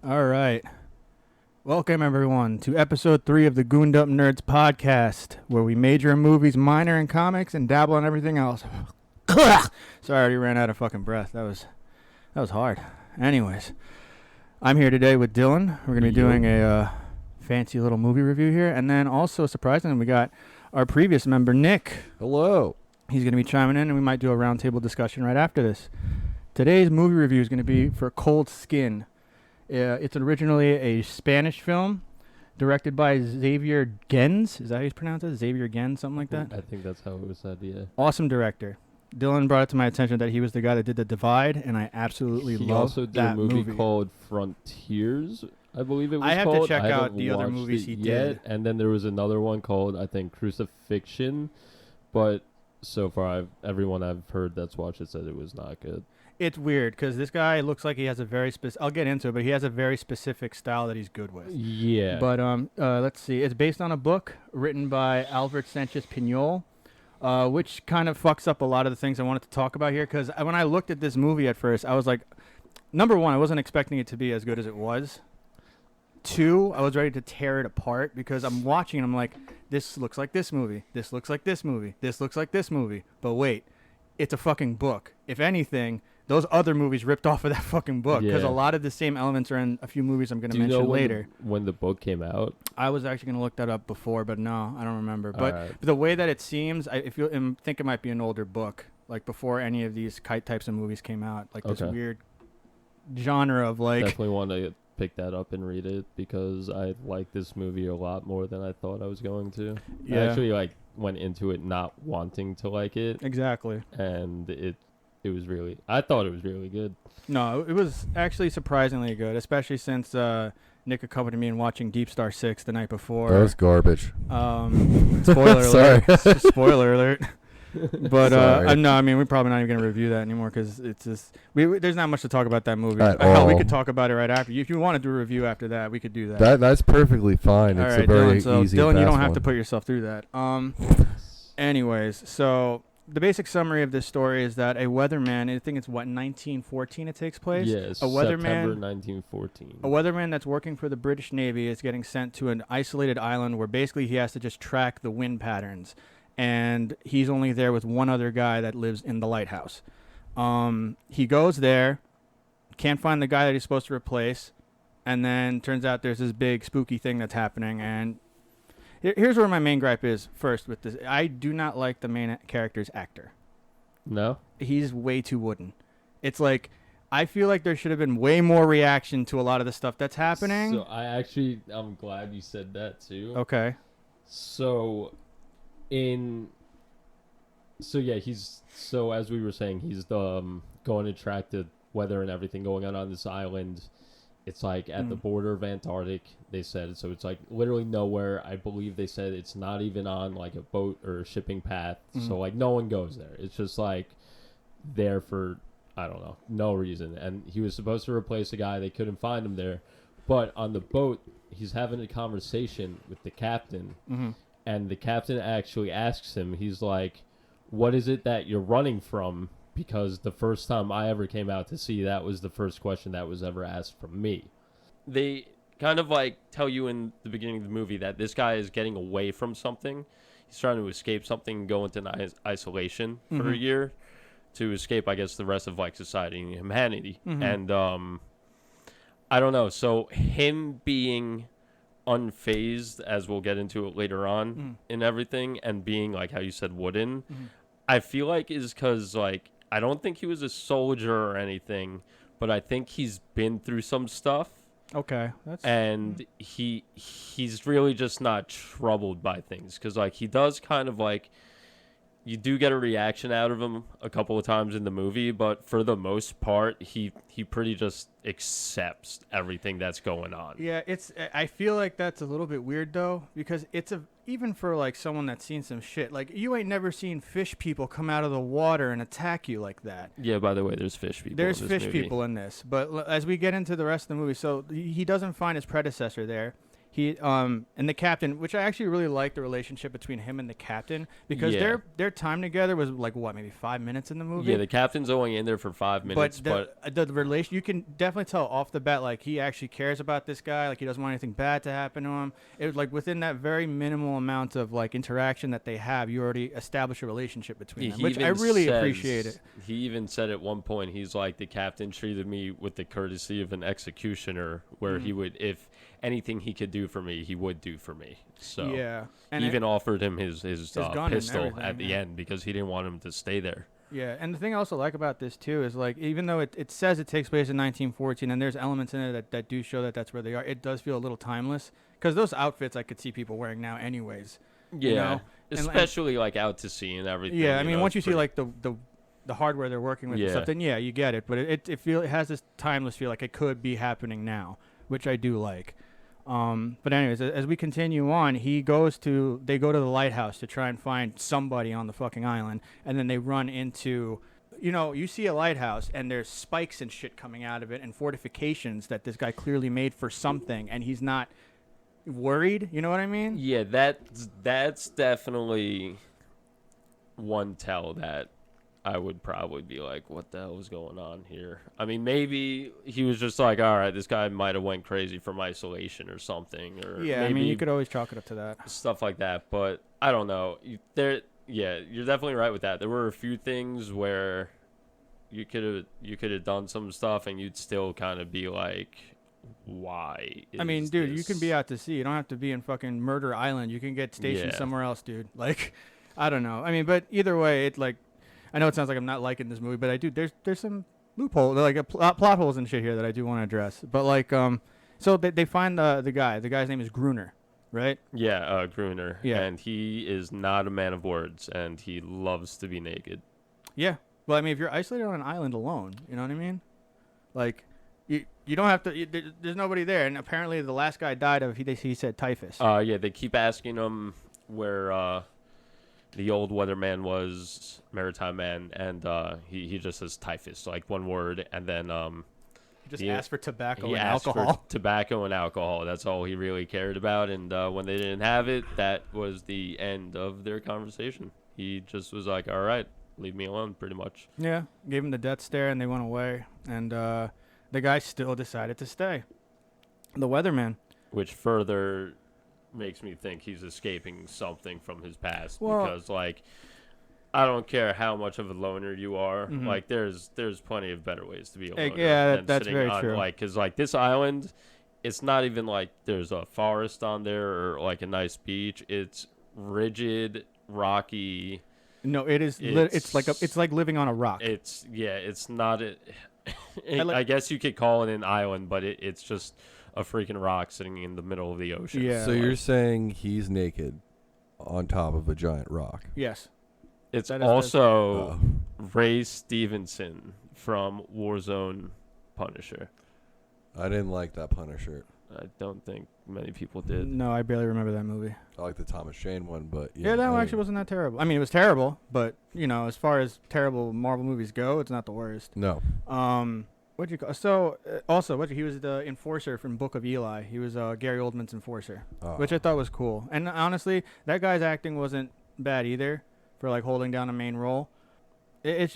All right. Welcome, everyone, to episode 3 of the Gooned Up Nerds podcast, where we major in movies, minor in comics, and dabble in everything else. Sorry, I already ran out of fucking breath. That was hard. Anyways, I'm here today with Dylan. We're going to be doing a fancy little movie review here. And then also, surprisingly, we got our previous member, Nick. Hello. He's going to be chiming in, and we might do a roundtable discussion right after this. Today's movie review is going to be for Cold Skin. It's originally a Spanish film directed by Xavier Gens. Is that how you pronounce it? Xavier Gens, something like that? I think that's how it was said, yeah. Awesome director. Dylan brought it to my attention that he was the guy that did The Divide, and I absolutely love that movie. He also did a movie called Frontiers, I believe it was called. I have to check out the other movies he did. And then there was another one called, I think, Crucifixion. But so far, everyone I've heard that's watched it said it was not good. It's weird because this guy looks like he has a very specific. I'll get into it, but he has a very specific style that he's good with. Yeah. But let's see. It's based on a book written by Albert Sanchez Piñol, which kind of fucks up a lot of the things I wanted to talk about here. Because when I looked at this movie at first, I was like, number one, I wasn't expecting it to be as good as it was. Two, I was ready to tear it apart because I'm watching and I'm like, this looks like this movie. This looks like this movie. This looks like this movie. But wait, it's a fucking book. If anything, those other movies ripped off of that fucking book because a lot of the same elements are in a few movies I'm going to mention later. When the book came out? I was actually going to look that up before, but no, I don't remember. But the way that it seems, I think it might be an older book, like before any of these types of movies came out, like this weird genre of like. Definitely want to pick that up and read it because I like this movie a lot more than I thought I was going to. Yeah. I actually went into it not wanting to like it. Exactly. And I thought it was really good. No, it was actually surprisingly good, especially since Nick accompanied me in watching Deep Star 6 the night before. That was garbage. Spoiler alert. Sorry. Spoiler alert. But Sorry. no, I mean, we're probably not even going to review that anymore because it's just there's not much to talk about that movie. At Hell, we all. could talk about it right after. If you want to do a review after that, we could do that. That's perfectly fine. All It's right, a very Dylan, easy. Dylan, you don't fast have one. to put yourself through that. Anyways, so the basic summary of this story is that a weatherman, I think it's 1914 it takes place? Yes, September 1914. A weatherman that's working for the British Navy is getting sent to an isolated island where basically he has to just track the wind patterns. And he's only there with one other guy that lives in the lighthouse. He goes there, can't find the guy that he's supposed to replace, and then turns out there's this big spooky thing that's happening. And here's where my main gripe is first with this. I do not like the main character's actor. No? He's way too wooden. It's like, I feel like there should have been way more reaction to a lot of the stuff that's happening. So I'm glad you said that too. Okay. As we were saying, he's going to track the weather and everything going on this island. It's like at the border of Antarctic, they said. So it's like literally nowhere. I believe they said it's not even on like a boat or a shipping path. So like no one goes there. It's just like there for, I don't know, no reason. And he was supposed to replace a guy. They couldn't find him there. But on the boat, he's having a conversation with the captain. Mm-hmm. And the captain actually asks him, he's like, what is it that you're running from? Because the first time I ever came out to sea, that was the first question that was ever asked from me. They kind of like tell you in the beginning of the movie that this guy is getting away from something. He's trying to escape something and go into isolation for a year to escape, I guess, the rest of like society and humanity. And I don't know. So him being unfazed, as we'll get into it later on in everything, and being like how you said wooden, I feel like is because like I don't think he was a soldier or anything, but I think he's been through some stuff. Okay. And he's really just not troubled by things because like he does kind of like, you do get a reaction out of him a couple of times in the movie, but for the most part, he pretty just accepts everything that's going on. Yeah, I feel like that's a little bit weird though, because even for like someone that's seen some shit, like you ain't never seen fish people come out of the water and attack you like that. Yeah, by the way, there's fish people. There's in this fish movie. people in this, but as we get into the rest of the movie, so he doesn't find his predecessor there. He and the captain, which I actually really like the relationship between him and the captain because Yeah. their time together was like what, maybe 5 minutes in the movie. Yeah, the captain's only in there for 5 minutes, but the relation, you can definitely tell off the bat, like he actually cares about this guy, like he doesn't want anything bad to happen to him. It was like within that very minimal amount of like interaction that they have, you already establish a relationship between them, which I really appreciate it. He even said at one point, he's like, the captain treated me with the courtesy of an executioner, where he would, if anything he could do for me, he would do for me. So Yeah, he and even offered him his gun and pistol everything, at the yeah. end because he didn't want him to stay there. Yeah, and the thing I also like about this too is like even though it says it takes place in 1914 and there's elements in it that do show that that's where they are, it does feel a little timeless because those outfits I could see people wearing now anyways. Yeah, You know? especially like out to sea and everything. Yeah, I mean once you it's see pretty- like the hardware they're working with and Yeah. stuff, then yeah, you get it. But it has this timeless feel, like it could be happening now, which I do like. But anyways, as we continue on, they go to the lighthouse to try and find somebody on the fucking island, and then they run into, you see a lighthouse and there's spikes and shit coming out of it and fortifications that this guy clearly made for something, and he's not worried. You know what I mean? Yeah, that's definitely one tell that I would probably be like, what the hell is going on here? I mean, maybe he was just like, all right, this guy might have went crazy from isolation or something, or Yeah, maybe I mean you could always chalk it up to that. stuff like that. But I don't know. Yeah, you're definitely right with that. There were a few things where you could have done some stuff, and you'd still kind of be like, why? I mean, is dude, you this- can be out to sea. You don't have to be in fucking Murder Island. You can get stationed Yeah. somewhere else, dude. Like, I don't know. I mean, but either way, it like, I know it sounds like I'm not liking this movie, but I do. There's some loophole, like plot holes and shit here that I do want to address. But like, so they find the guy. The guy's name is Gruner, right? Yeah, Gruner. Yeah. And he is not a man of words, and he loves to be naked. Yeah. Well, I mean, if you're isolated on an island alone, you know what I mean? Like, you don't have to. There's nobody there, and apparently the last guy died of he said typhus. Yeah, they keep asking him where the old weatherman was, maritime man, and he just says typhus, like one word, and then He just he- asked for tobacco he and asked alcohol. for tobacco and alcohol. That's all he really cared about, and when they didn't have it, that was the end of their conversation. He just was like, all right, leave me alone, pretty much. Yeah, gave him the death stare, and they went away. And the guy still decided to stay. The weatherman. Which further makes me think he's escaping something from his past, Well- because like I don't care how much of a loner you are, Mhm. like there's plenty of better ways to be a Hey, loner. yeah, than that's sitting very on, true. Like, cause like this island, it's not even like there's a forest on there or like a nice beach. It's rigid, rocky. No, it is. It's like living on a rock. It's not a. like- I guess you could call it an island, but it's just a freaking rock sitting in the middle of the ocean. Yeah. So like- you're saying he's naked on top of a giant rock? Yes. It's That is- also Oh. Ray Stevenson from Warzone Punisher. I didn't like that Punisher. I don't think many people did. No, I barely remember that movie. I like the Thomas Jane one, but Yeah, that one actually wasn't that terrible. I mean, it was terrible, but as far as terrible Marvel movies go, it's not the worst. No. What'd you call? So also, he was the enforcer from Book of Eli. He was Gary Oldman's enforcer, Oh. which I thought was cool. And honestly, that guy's acting wasn't bad either for like holding down a main role. It's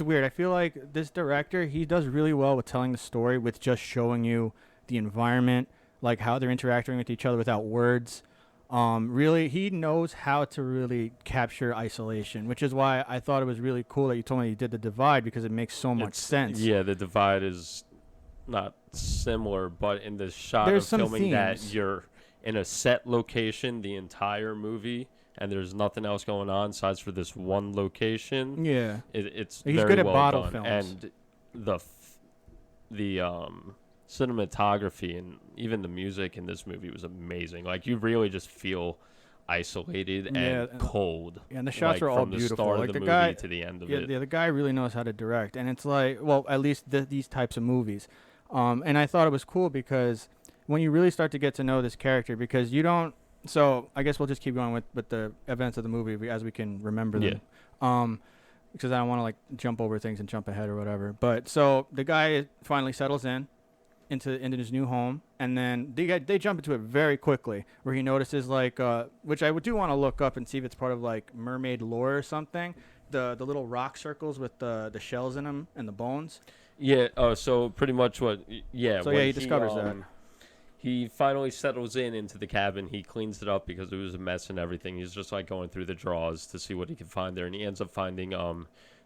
weird. I feel like this director, he does really well with telling the story with just showing you the environment, like how they're interacting with each other without words. Really, he knows how to really capture isolation, which is why I thought it was really cool that you told me you did The Divide, because it makes so much It's- sense. Yeah, the divide is not similar, but in the shot There's of some filming that themes. you're in a set location the entire movie, and there's nothing else going on besides for this one location. Yeah. It's He's very good at well bottle done. films. And the cinematography and even the music in this movie was amazing. Like, you really just feel isolated Yeah, and cold. Yeah, and the shots like, are all from the beautiful. start Like of the the movie guy, to the end of yeah, it. the guy really knows how to direct, and it's like, well, at least these types of movies. And I thought it was cool because when you really start to get to know this character, because you don't. So I guess we'll just keep going with the events of the movie as we can remember them. Because I don't want to like jump over things and jump ahead or whatever. But so the guy finally settles in into his new home, and then they jump into it very quickly, where he notices like which I do want to look up and see if it's part of like mermaid lore or something. The little rock circles with the shells in them and the bones. Yeah. So pretty much what? Yeah. So yeah, he discovers that. He finally settles into the cabin. He cleans it up because it was a mess and everything. He's just like going through the drawers to see what he can find there, and he ends up finding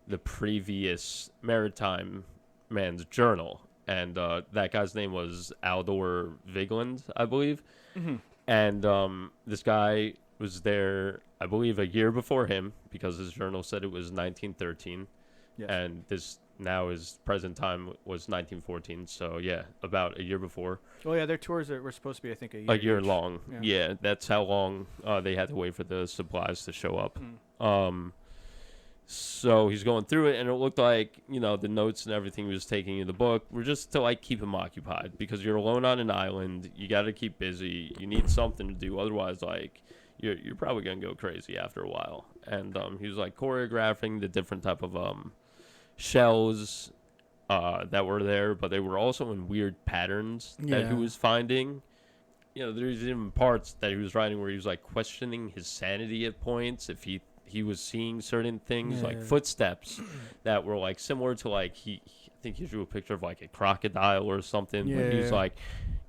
the previous maritime man's journal, and that guy's name was Aldor Vigland, I believe. Mm-hmm. And this guy was there, I believe, a year before him, because his journal said it was 1913. Yes. And this now his present time was 1914. So yeah, about a year before. Oh yeah, their tours were supposed to be, I think, A year each. long. Yeah, that's how long they had to wait for the supplies to show up. So he's going through it, and it looked like, the notes and everything he was taking in the book were just to, like, keep him occupied, because you're alone on an island. You got to keep busy. You need something to do. Otherwise, like, you're probably going to go crazy after a while. And he was, like, choreographing the different type of shells that were there, but they were also in weird patterns that he was finding. There's even parts that he was writing where he was, like, questioning his sanity at points, if he was seeing certain things, like footsteps that were like similar to, like, I think he drew a picture of like a crocodile or something. But he's like,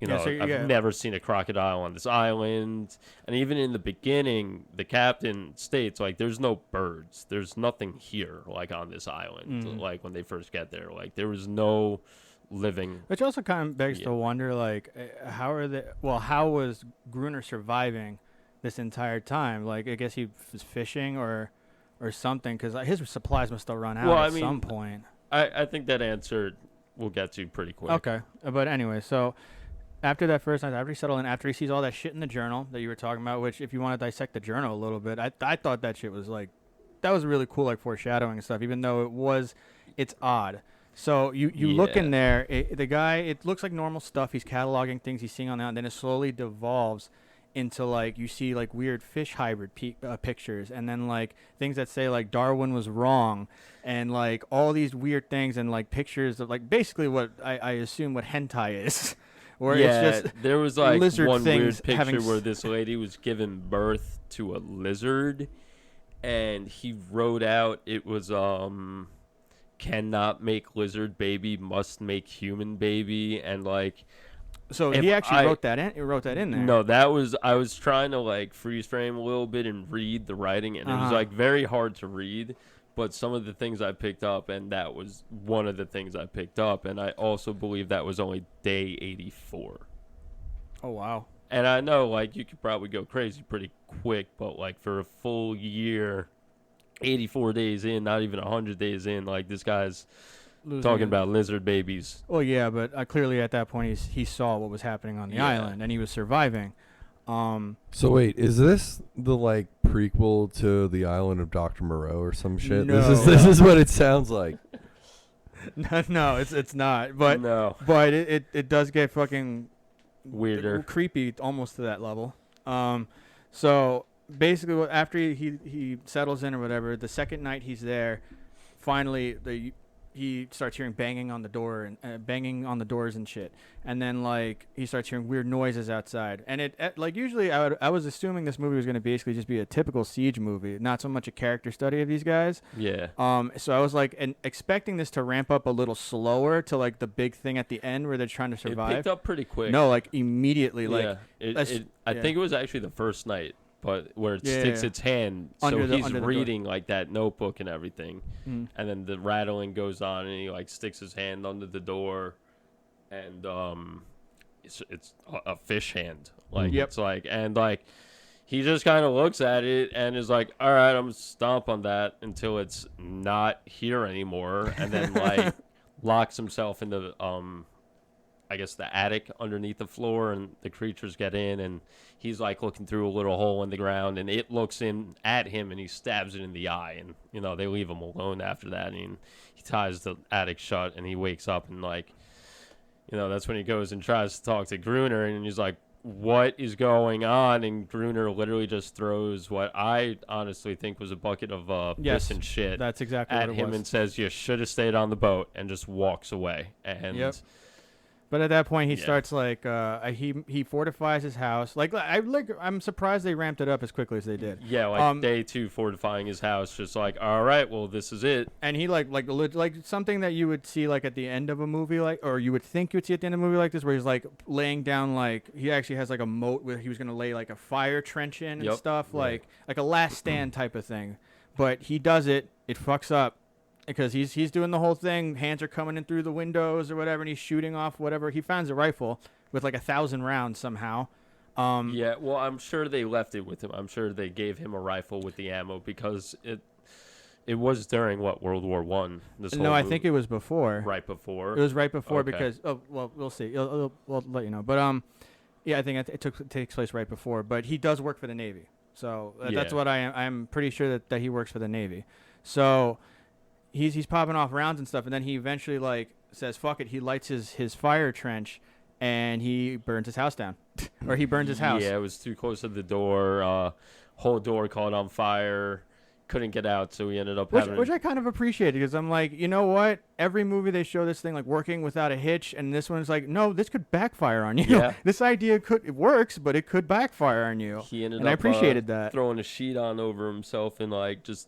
I've never seen a crocodile on this island. And even in the beginning, the captain states, like, there's no birds, there's nothing here, like, on this island. Like, when they first get there, like, there was no living. Which also kind of begs to wonder, like, how was Gruner surviving this entire time? Like, I guess he was fishing or something, because his supplies must have run out some point. I think that answer we'll get to pretty quick. Okay, but anyway, so after that first night, after he settled in, after he sees all that shit in the journal that you were talking about, which, if you want to dissect the journal a little bit, I thought that shit was like, that was really cool, like foreshadowing and stuff, even though it's odd. So you look in there, the guy, it looks like normal stuff. He's cataloging things he's seeing on that, and then it slowly devolves into, like, you see, like, weird fish hybrid pictures, and then, like, things that say, like, Darwin was wrong, and, like, all these weird things, and, like, pictures of, like, basically what I assume what hentai is. Where it's just there was, like, one weird picture where where this lady was giving birth to a lizard, and he wrote out, it was cannot make lizard baby, must make human baby, and, like, so he actually wrote that in there. No, I was trying to, like, freeze frame a little bit and read the writing, and it was, like, very hard to read, but some of the things I picked up, and that was one of the things I picked up, and I also believe that was only day 84. Oh, wow. And I know, like, you could probably go crazy pretty quick, but, like, for a full year, 84 days in, not even 100 days in, like, this guy's talking about lizard babies. Well, yeah, but clearly at that point he saw what was happening on the island, and he was surviving. So wait, is this the, like, prequel to The Island of Dr. Moreau or some shit? No. This is what it sounds like. No, it's not. But no. But it does get fucking weirder, creepy, almost to that level. So basically, after he settles in or whatever, the second night he's there, finally he starts hearing banging on the door and banging on the doors and shit, and then, like, he starts hearing weird noises outside. And like, usually I was assuming this movie was going to basically just be a typical siege movie, not so much a character study of these guys. Yeah. So I was like, expecting this to ramp up a little slower to, like, the big thing at the end where they're trying to survive. It picked up pretty quick. No, like, immediately. Like, I think it was actually the first night. But where it sticks its hand, so he's reading, like, that notebook and everything, and then the rattling goes on, and he, like, sticks his hand under the door, and it's a fish hand, like, it's like, and, like, he just kind of looks at it and is like, all right, I'm gonna stomp on that until it's not here anymore, and then, like, locks himself in the I guess the attic underneath the floor, and the creatures get in, and he's, like, looking through a little hole in the ground, and it looks in at him, and he stabs it in the eye, and, they leave him alone after that, and he ties the attic shut, and he wakes up, and, like, that's when he goes and tries to talk to Gruner, and he's like, what is going on? And Gruner literally just throws what I honestly think was a bucket of piss and shit that's exactly at what it him was. and says, you should have stayed on the boat, and just walks away, and But at that point, he Yeah. starts like he fortifies his house. I'm surprised they ramped it up as quickly as they did. Yeah, like day 2 fortifying his house, just like, all right, well, this is it. And he like something that you would see like at the end of a movie, like, or you would think you would see at the end of a movie like this, where he's like laying down, like he actually has like a moat where he was gonna lay like a fire trench in and Yep. stuff, Right. like a last stand type of thing. But he does it. It fucks up. Because he's doing the whole thing, hands are coming in through the windows or whatever, and he's shooting off whatever. He finds a rifle with like 1,000 rounds somehow. Yeah, well, I'm sure they left it with him. I'm sure they gave him a rifle with the ammo because it was during World War One. No, I think it was before. Right before. It was right before Okay. because we'll see. We'll let you know. But yeah, I think it takes place right before. But he does work for the Navy, so that's Yeah. what I'm pretty sure that he works for the Navy. So. He's popping off rounds and stuff, and then he eventually like says fuck it. He lights his fire trench, and he burns his house down, or he burns his house. Yeah, it was too close to the door. Whole door caught on fire. Couldn't get out, so he ended up Which I kind of appreciate because I'm like, you know what? Every movie they show this thing like working without a hitch, and this one's like, no, this could backfire on you. Yeah. This idea it works, but it could backfire on you. He ended and up I appreciated that. throwing a sheet on over himself and like just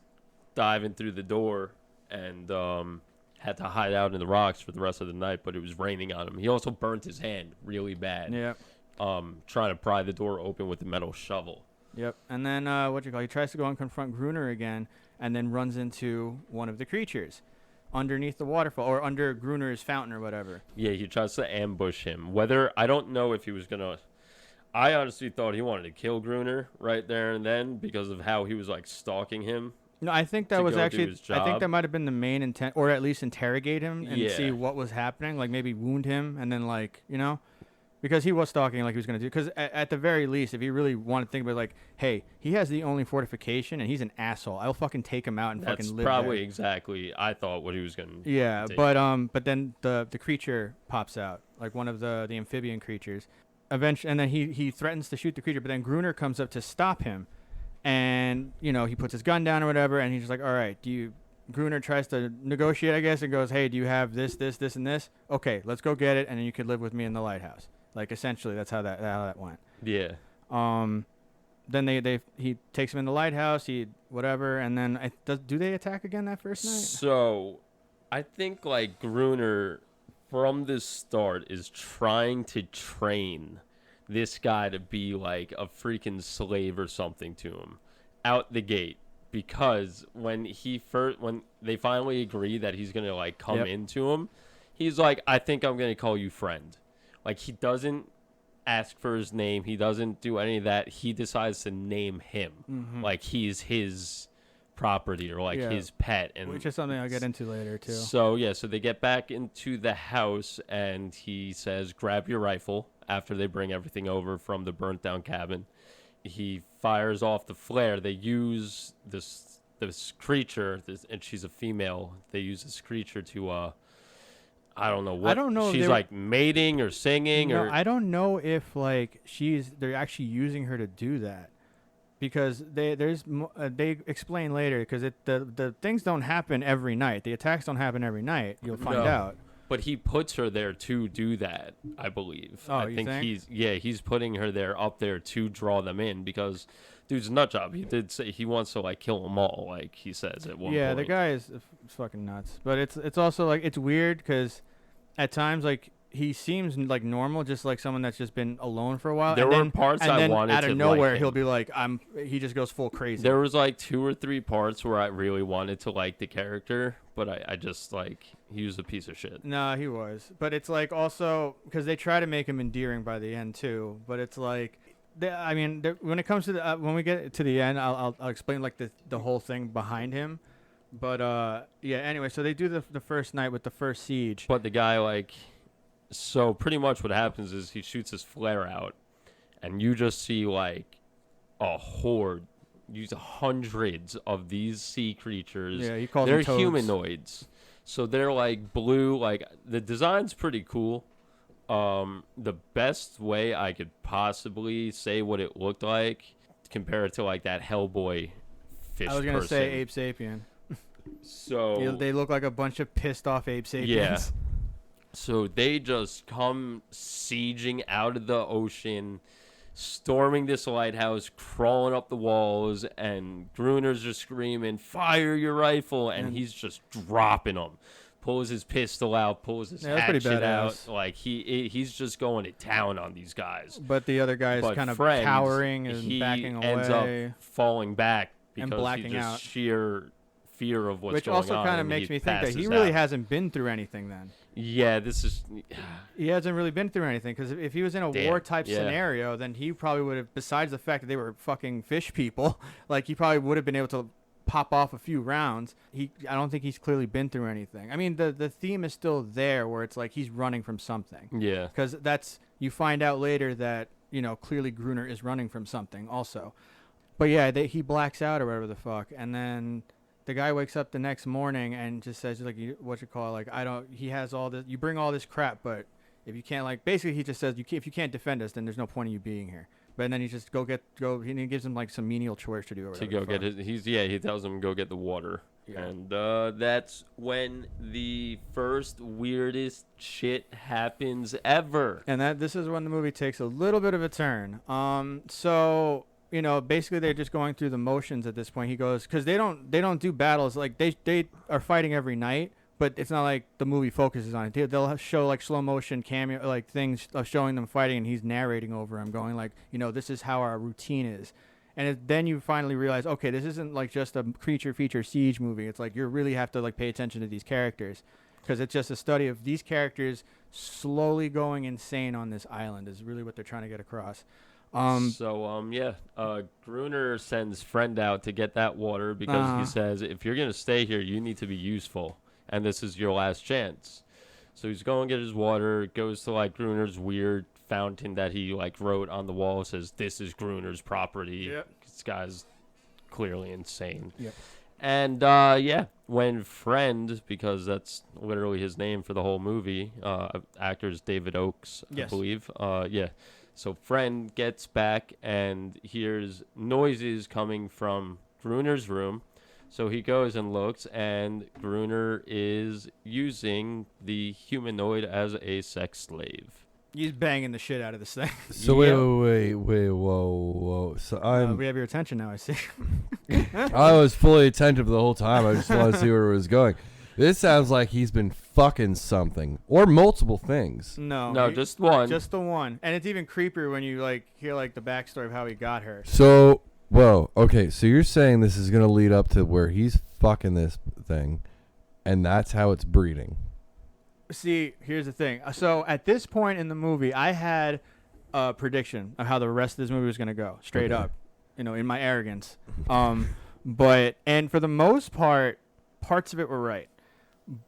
diving through the door. And had to hide out in the rocks for the rest of the night, but it was raining on him. He also burnt his hand really bad. Yeah. Trying to pry the door open with a metal shovel. Yep. And then he tries to go and confront Gruner again, and then runs into one of the creatures underneath the waterfall or under Gruner's fountain or whatever. Yeah, he tries to ambush him. I don't know if he was gonna. I honestly thought he wanted to kill Gruner right there and then because of how he was like stalking him. No, I think that was go do actually. his I think job. that might have been the main intent, or at least interrogate him and Yeah. see what was happening. Like maybe wound him, and then because he was stalking like he was gonna do. Because at the very least, if he really wanted to think about like, hey, he has the only fortification, and he's an asshole. I'll fucking take him out and That's fucking live probably there. exactly I thought what he was gonna. Yeah, take. but then the creature pops out, like one of the amphibian creatures. Eventually, and then he threatens to shoot the creature, but then Gruner comes up to stop him. And, he puts his gun down or whatever, and he's just like, all right, Gruner tries to negotiate, I guess, and goes, hey, do you have this, and this? Okay, let's go get it, and then you could live with me in the lighthouse. Like, essentially, that's how that went. Yeah. Then he takes him in the lighthouse, whatever, and then, do they attack again that first night? So, I think, like, Gruner, from the start, is trying to train this guy to be like a freaking slave or something to him out the gate, because when they finally agree that he's gonna like come into him, he's like, I think I'm gonna call you friend. Like, he doesn't ask for his name, he doesn't do any of that. He decides to name him like he's his property or like his pet, and which is something I'll get into later too. So they get back into the house, and he says, grab your rifle. After they bring everything over from the burnt down cabin, he fires off the flare. They use this creature, and she's a female. They use this creature to I don't know what. I don't know. She's like mating or singing or. I don't know if like they're actually using her to do that, because they explain later, because the things don't happen every night. The attacks don't happen every night. You'll find out. But he puts her there to do that, I believe. Oh, I think he's putting her up there to draw them in, because dude's a nut job. He did say he wants to like kill them all, like he says at one point. Yeah, the guy is fucking nuts. But it's also like it's weird because at times like he seems like normal, just like someone that's just been alone for a while. There were parts I wanted to out of nowhere like he'll be like he just goes full crazy. There was like 2 or 3 parts where I really wanted to like the character, but I just like he was a piece of shit. No, he was. But it's like also because they try to make him endearing by the end too. But it's like, when it comes to when we get to the end, I'll explain like the whole thing behind him. But anyway, so they do the first night with the first siege. But the guy like. So pretty much what happens is he shoots his flare out, and you just see like a horde, use hundreds of these sea creatures. Yeah, he calls them them toads. humanoids. So they're like blue, like the design's pretty cool. The best way I could possibly say what it looked like, compare it to like that Hellboy fish. I was gonna person. say ape sapien. So They look like a bunch of pissed off ape sapiens. Yeah. So they just come sieging out of the ocean, storming this lighthouse, crawling up the walls, and Gruner's just screaming, "Fire your rifle!" And he's just dropping them. Pulls his pistol out, pulls his hatchet out. Like he's just going to town on these guys. But the other guy's kind of cowering and backing away. He ends up falling back because and blacking he just out. Sheer fear of what's going on. Which also kind of makes me think that he really hasn't been through anything then. Yeah, this is... He hasn't really been through anything, because if he was in a war-type scenario, then he probably would have, besides the fact that they were fucking fish people, like, he probably would have been able to pop off a few rounds. I don't think he's clearly been through anything. I mean, the theme is still there, where it's like he's running from something. Yeah. Because you find out later that, clearly Gruner is running from something also. But yeah, he blacks out or whatever the fuck, and then... The guy wakes up the next morning and just says, like, he has all this, you bring all this crap, but if you can't, like, basically he just says, if you can't defend us, then there's no point in you being here. But then he just he gives him, like, some menial chores to do or whatever. To go get he tells him to go get the water. Yeah. And that's when the first weirdest shit happens ever. And this is when the movie takes a little bit of a turn. So... basically they're just going through the motions at this point. He goes, because they don't do battles, like they are fighting every night, but it's not like the movie focuses on it. They'll show like slow motion cameo, like things of showing them fighting, and he's narrating over them, going like, this is how our routine is. And then you finally realize, okay, this isn't like just a creature feature siege movie. It's like you really have to like pay attention to these11characters, because it's just a study of these characters slowly going insane on this island is really what they're trying to get across. Gruner sends Friend out to get that water because he says, if you're going to stay here, you need to be useful, and this is your last chance. So he's going to get his water, goes to, like, Gruner's weird fountain that he, like, wrote on the wall, says, this is Gruner's property. Yep. This guy's clearly insane. Yep. And, when Friend, because that's literally his name for the whole movie, actor's David Oakes, I believe. So Friend gets back and hears noises coming from Gruner's room. So he goes and looks, and Gruner is using the humanoid as a sex slave. He's banging the shit out of this thing. So wait, whoa. So we have your attention now, I see. I was fully attentive the whole time. I just wanted to see where it was going. This sounds like he's been fucking something or multiple things. No, just one. Just the one. And it's even creepier when you like hear like the backstory of how he got her. So, okay. So you're saying this is going to lead up to where he's fucking this thing, and that's how it's breeding. See, here's the thing. So at this point in the movie, I had a prediction of how the rest of this movie was going to go, straight up, in my arrogance. And for the most part, parts of it were right.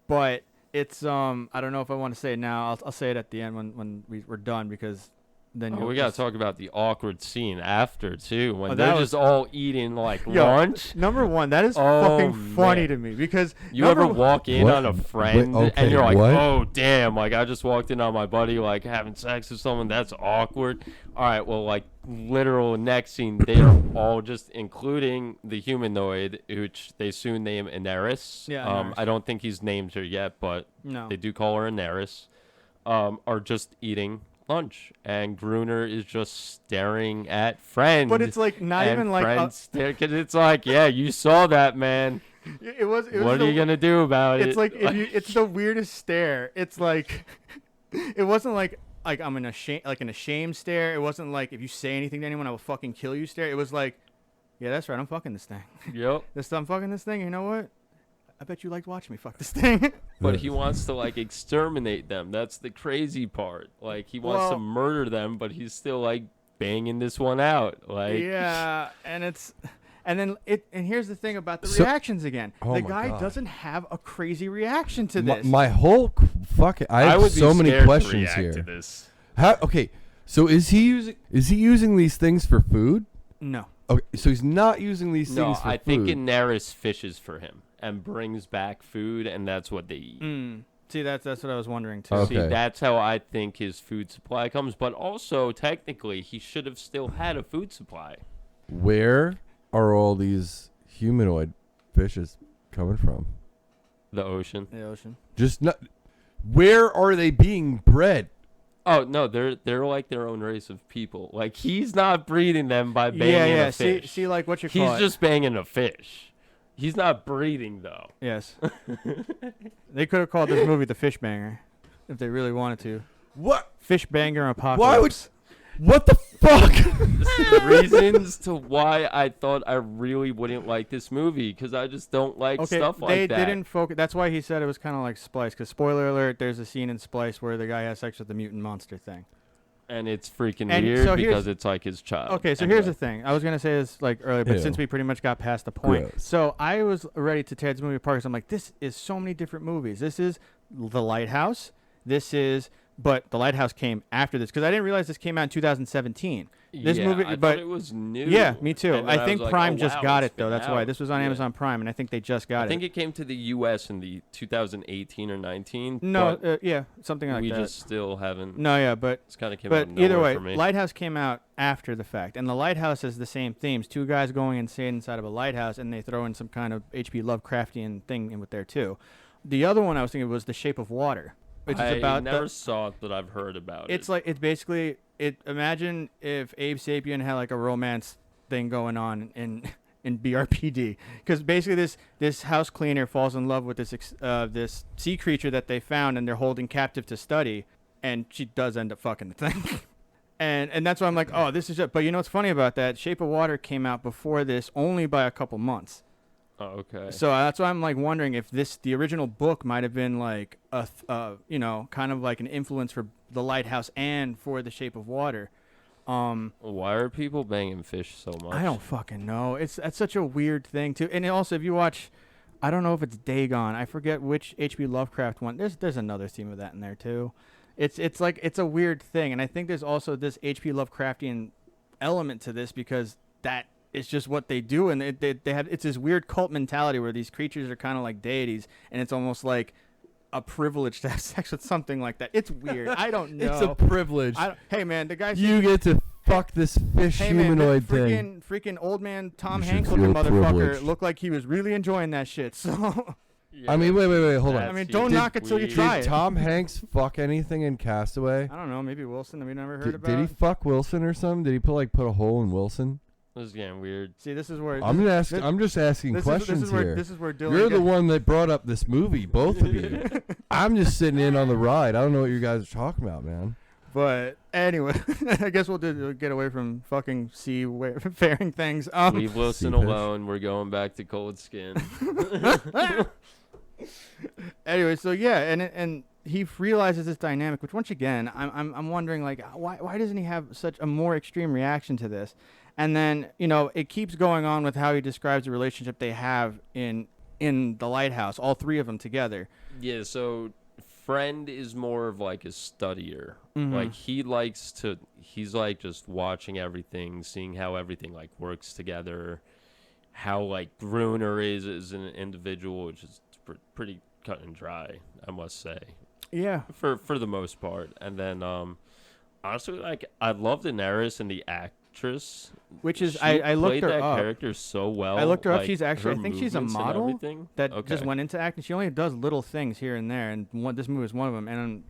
But it's I don't know if I want to say it now. I'll say it at the end when we're done, because then we gotta talk about the awkward scene after too, when they're just all eating like lunch. Number one, that is fucking funny to me, because you ever walk in on a friend and you're like, oh damn, like I just walked in on my buddy like having sex with someone. That's awkward. All right, well, like literal next scene, they are all just, including the humanoid, which they soon name Inaris. Yeah. I don't think he's named her yet, but they do call her Inaris. Are just eating lunch, and Gruner is just staring at Friend. But it's like not even like because it's like, yeah, you saw that, man. It was what are you gonna do about it? It's like it's the weirdest stare. It's like it wasn't like I'm in an ashamed stare. It wasn't like, if you say anything to anyone, I will fucking kill you stare. It was like, yeah, that's right, I'm fucking this thing. Yep. I'm fucking this thing. You know what? I bet you liked watching me fuck this thing. But he wants to like exterminate them. That's the crazy part. Like he wants to murder them, but he's still like banging this one out. Like and here's the thing about the reactions again. The guy doesn't have a crazy reaction to this. My whole fucking I have so many questions here. To this. Okay, so is he using these things for food? No. Okay, so he's not using these things for food. No, I think Inaris fishes for him and brings back food, and that's what they eat. See, that's what I was wondering too. Okay. See, that's how I think his food supply comes. But also, technically, he should have still had a food supply. Where are all these humanoid fishes coming from? The ocean. The ocean. Just not. Where are they being bred? Oh no, they're like their own race of people. Like he's not breeding them by banging a fish. See, like what you He's call it. just banging a fish. He's not breeding though. Yes. They could have called this movie The Fish Banger if they really wanted to. What? Fish Banger Apocalypse. Why would? What the fuck? Reasons to why I thought I really wouldn't like this movie because I just don't like stuff like that. They didn't focus. That's why he said it was kind of like Splice. Because spoiler alert, there's a scene in Splice where the guy has sex with the mutant monster thing. And it's freaking And weird so because it's like his child. Okay, so Anyway. here's the thing. I was gonna say this like earlier, but Ew. since we pretty much got past the point, Gross. so I was ready to tear this movie apart. 'Cause I'm like, this is so many different movies. This is The Lighthouse. But The Lighthouse came after this because I didn't realize this came out in 2017. This movie, I but thought it was new. yeah, me too. And then I think was like, Prime oh, just wow, got it's it though. been That's why out. this was on Yeah. Amazon Prime, and I think they just got I think it. it came to the U.S. in the 2018 or 19. No, but yeah, something like we that. just still haven't. No, yeah, but It's kind of came out But of either nowhere way, for me. Lighthouse came out after the fact, and The Lighthouse has the same themes. Two guys going insane inside of a lighthouse, and they throw in some kind of H.P. Lovecraftian thing in with there too. The other one I was thinking was The Shape of Water, which is I about never saw it, but I've heard about it. It's like it's basically it. Imagine if Abe Sapien had like a romance thing going on in BRPD, because basically this house cleaner falls in love with this sea creature that they found and they're holding captive to study, and she does end up fucking the thing. And that's why I'm like, oh, this is just. But you know what's funny about that? Shape of Water came out before this only by a couple months. Oh, okay. So that's why I'm like wondering if the original book might have been like kind of like an influence for The Lighthouse and for The Shape of Water. Why are people banging fish so much? I don't fucking know. That's such a weird thing too. And also, if you watch, I don't know if it's Dagon. I forget which H.P. Lovecraft one. There's another theme of that in there too. It's like it's a weird thing, and I think there's also this H.P. Lovecraftian element to this because that is just what they do, and they have it's this weird cult mentality where these creatures are kind of like deities, and it's almost like a privilege to have sex with something like that. It's weird. I don't know. It's a privilege. Hey man, the guy. You get to fuck this fish humanoid thing. Freaking old man Tom You Hanks should looking feel motherfucker privileged. looked like he was really enjoying that shit. So Yeah, I mean, wait, hold on. I mean, that don't seems knock it till you weird. try Did it. Tom Hanks fuck anything in Castaway? I don't know, maybe Wilson that we never heard Did, about. did he fuck Wilson or something? Did he put a hole in Wilson? This is getting weird. See, this is where I'm just asking questions here. This is where Dylan. You're the one that brought up this movie, both of you. I'm just sitting in on the ride. I don't know what you guys are talking about, man. But anyway, I guess we'll get away from fucking faring things. Leave Wilson Seafish. alone. We're going back to Cold Skin. Anyway, so yeah, and he realizes this dynamic, which once again, I'm wondering like why doesn't he have such a more extreme reaction to this? And then it keeps going on with how he describes the relationship they have in the lighthouse, all three of them together. Yeah, so Friend is more of like a studier. Mhm. Like he's like just watching everything, seeing how everything like works together, how like Gruner is as an individual, which is pretty cut and dry, I must say. Yeah. For the most part. And then honestly, like I love Daenerys and the actress, Which is She I looked played her that up. character so well. I looked her up. like, She's actually, her I think she's a movements and model everything. that Okay. just went into acting. She only does little things here and there, and this movie is one of them. And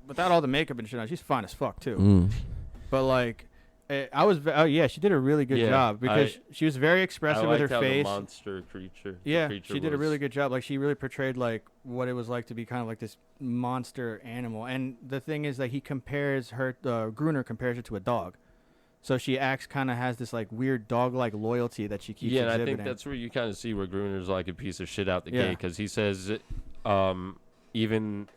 without all the makeup and shit on, she's fine as fuck too. But like, yeah, she did a really good Yeah, job because she was very I expressive with her liked how face. the monster creature. the Yeah, creature she did a really was- good job. Like she really portrayed like what it was like to be kind of like this monster animal. And the thing is that he compares her, Gruner compares her to a dog. So she acts kind of has this like weird dog-like loyalty that she keeps Yeah, and I exhibiting. think that's where you kind of see where Gruner's like a piece of shit out the Yeah. gate because he says even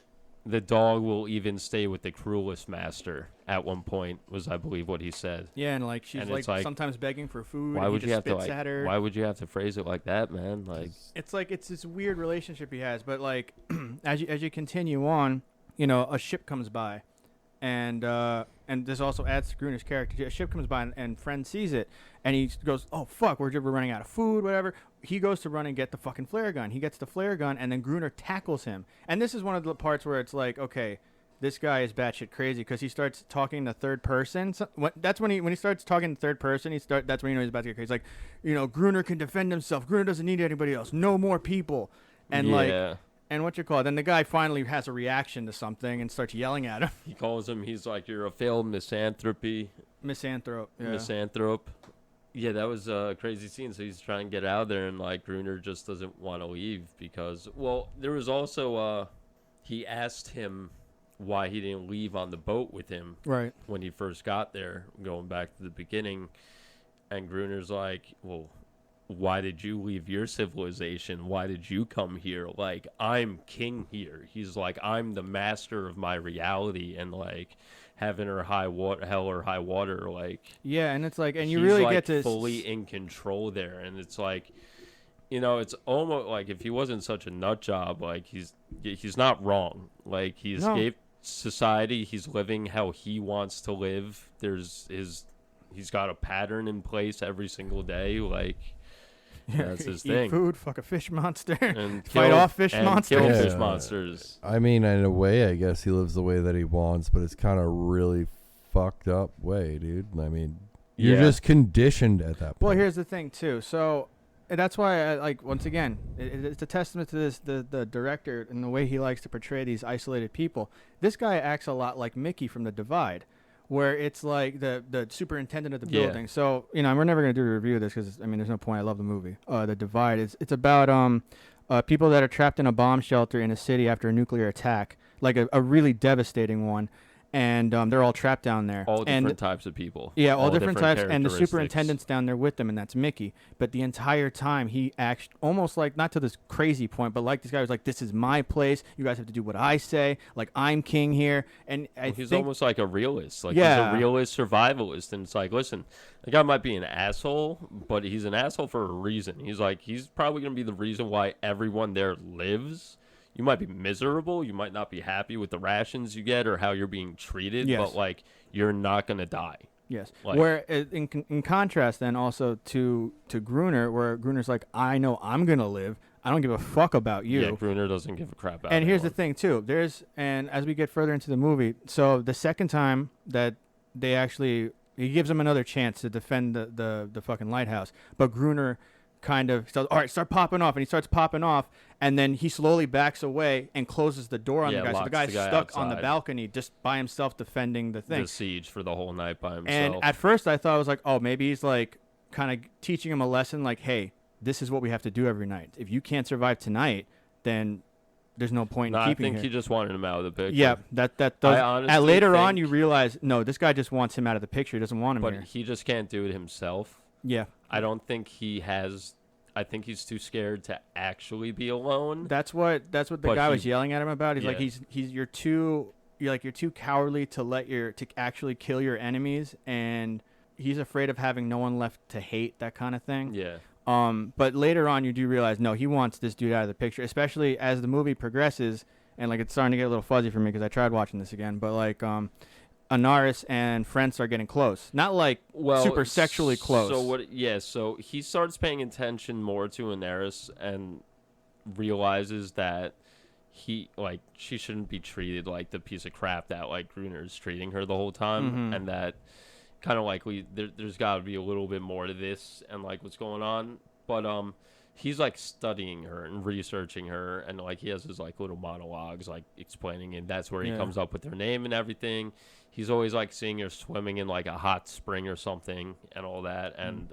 the dog will even stay with the cruelest master at one point was I believe what he said. Yeah, and like she's And like, it's like, sometimes begging for food. Why and would he you just have to spits like? at her. Why would you have to phrase it like that, man? Like It's like it's this weird relationship he has, but like as you continue on, a ship comes by, and this also adds to Gruner's character. A ship comes by and Friend sees it, and he goes, "Oh fuck, we're running out of food, whatever." He goes to run and get the fucking flare gun. He gets the flare gun, and then Gruner tackles him. And this is one of the parts where it's like, okay, this guy is batshit crazy because he starts talking to third person. So, that's when he starts talking to third person. That's when he's about to get crazy. He's like, Gruner can defend himself. Gruner doesn't need anybody else. No more people. And like, yeah. And what you call it? Then the guy finally has a reaction to something and starts yelling at him. He calls him. He's like, "You're a failed misanthrope." Misanthrope. Yeah. Misanthrope. Yeah, that was a crazy scene. So he's trying to get out of there, and like Gruner just doesn't want to leave because, well, there was also he asked him why he didn't leave on the boat with him Right. when he first got there, going back to the beginning, and Gruner's like, well, why did you leave your civilization? Why did you come here? Like, I'm king here. He's like, I'm the master of my reality, and like heaven or high water, hell or high water, like Yeah, and it's like, and you he's really like get to fully in control there, and it's like, you know, it's almost like if he wasn't such a nut job, like he's not wrong. Like he escaped society. He's living how he wants to live. He's got a pattern in place every single day. Like. That's his eat thing. food, fuck a fish monster, And fight off fish monsters. Kill Yeah. fish monsters. I mean, in a way, I guess he lives the way that he wants, but it's kind of really fucked up way, dude. I mean, you're Yeah. just conditioned at that point. Well, here's the thing too. So that's why I like, once again, it's a testament to the director and the way he likes to portray these isolated people. This guy acts a lot like Mickey from The Divide, where it's like the superintendent of the Yeah. building. So, you know, we're never going to do a review of this because, I mean, there's no point. I love the movie. The Divide. It's about people that are trapped in a bomb shelter in a city after a nuclear attack, like a really devastating one. And they're all trapped down there. All And different types of people. yeah, all different types, and the characteristics. superintendent's down there with them, and that's Mickey. But the entire time, he acts almost like, not to this crazy point, but like this guy was like, "This is my place. You guys have to do what I say. Like, I'm king here." And I He's think almost like a realist. Like Yeah. he's a realist survivalist, and it's like, listen, the guy might be an asshole, but he's an asshole for a reason. He's like, he's probably gonna be the reason why everyone there lives. You might be miserable. You might not be happy with the rations you get or how you're being treated, Yes. but like you're not gonna die. yes. Like- Where in contrast, then also to Gruner, where Gruner's like, "I know I'm gonna live. I don't give a fuck about you." Yeah, Gruner doesn't give a crap about. And here's the anyone. thing too. And as we get further into the movie, so the second time that he gives him another chance to defend the fucking lighthouse, but Gruner kind of says, "All right, start popping off," and he starts popping off, and then he slowly backs away and closes the door on Yeah, the guy. So the locks guy's the guy stuck on the outside. balcony just by himself defending the thing. The siege for the whole night by himself. And at first I thought, I was like, oh, maybe he's like kind of teaching him a lesson, like, hey, this is what we have to do every night. If you can't survive tonight, then there's no point No, in I keeping think here. he just wanted him out of the picture. Yeah, that does. I honestly At later on, think- you realize, no, this guy just wants him out of the picture. He doesn't want him But here. he just can't do it himself. Yeah, I don't think he has. I think he's too scared to actually be alone. that's what the But guy he- was yelling at him about. He's like, Yeah. you're too cowardly to actually kill your enemies, and he's afraid of having no one left to hate, that kind of thing. Yeah. But later on, you do realize, no, he wants this dude out of the picture, especially as the movie progresses, and like it's starting to get a little fuzzy for me because I tried watching this again, but like Anaris and Frentz are getting close, not like super sexually close. So what? Yeah. So he starts paying attention more to Anaris and realizes that she shouldn't be treated like the piece of crap that like Gruner's treating her the whole time, Mhm. and that kind of like there's got to be a little bit more to this and like what's going on. But he's like studying her and researching her, and like he has his like little monologues like explaining, and that's where he Yeah. comes up with her name and everything. He's always like seeing her swimming in like a hot spring or something and all that, and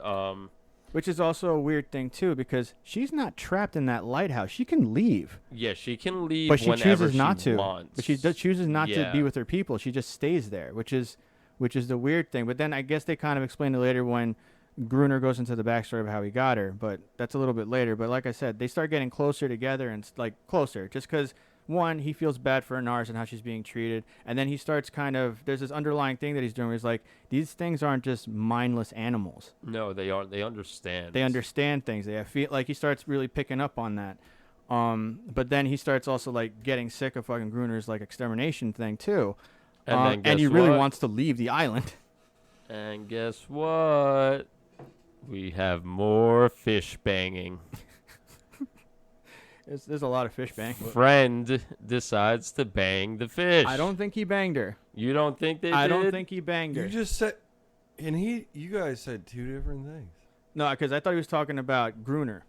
Which is also a weird thing too, because she's not trapped in that lighthouse. She can leave, yeah, she can leave, but she whenever chooses not she to. wants. But she chooses not to be Yeah. with her people. She just stays there, which is the weird thing. But then I guess they kind of explain it later when Gruner goes into the backstory of how he got her. But that's a little bit later. But like I said, they start getting closer together and like closer, just because. One, he feels bad for Anaris and how she's being treated. And then he starts there's this underlying thing that he's doing where he's like, these things aren't just mindless animals. No, they aren't. They understand. They understand things. They feel like he starts really picking up on that. But then he starts also like getting sick of fucking Gruner's like extermination thing too. And then and he guess really what? wants to leave the island. And guess what? We have more fish banging. There's a lot of fish bang. Friend decides to bang the fish. I don't think he banged her. You don't think they I did? don't think he banged her. You just said, and you guys said two different things. No, because I thought he was talking about Gruner.